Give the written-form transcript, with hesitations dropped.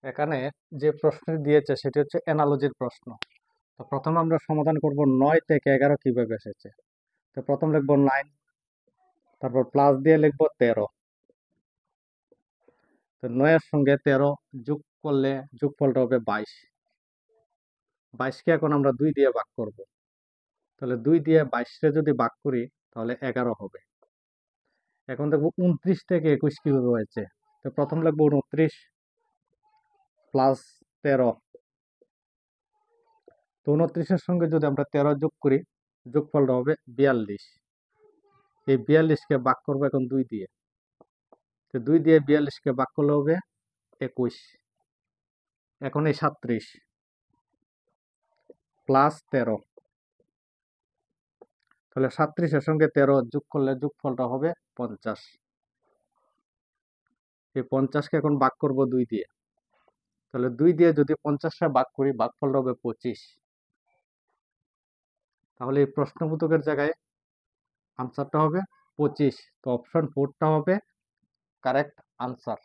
এখানে যে প্রশ্নটি দিয়েছে সেটি হচ্ছে অ্যানালজির প্রশ্ন। তো প্রথমে আমরা সমাধান করব 9 থেকে 11 কিভাবে এসেছে। তো প্রথম লিখব 9, তারপর প্লাস দিয়ে লিখব 13। তো 9 এর সঙ্গে 13 যোগ করলে যোগফলটা হবে 22। 22কে এখন আমরা 2 দিয়ে ভাগ করব। তাহলে 2 দিয়ে 22 যদি ভাগ করি তাহলে 11 হবে। এখন দেখব 29 থেকে 21 কিভাবে হয়েছে। তো প্রথম লিখব 29 প্লাস 13। তো 29-এর সঙ্গে যদি আমরা 13 যোগ করি যোগফলটা হবে 42। এই 42কে ভাগ করবো এখন 2 দিয়ে। তো 2 দিয়ে 42কে ভাগ করলে হবে 21। এখন এই 37 প্লাস 13। তাহলে 37-এর সঙ্গে 13 যোগ করলে যোগফলটা হবে 50। এই 50কে এখন ভাগ করব 2 দিয়ে। তাহলে 2 দিয়ে যদি 50টা ভাগ করি ভাগফলটা হবে 25। তাহলে এই প্রশ্নবোধকের জায়গায় আনসারটা হবে 25। তো অপশন 4টা হবে কারেক্ট আনসার।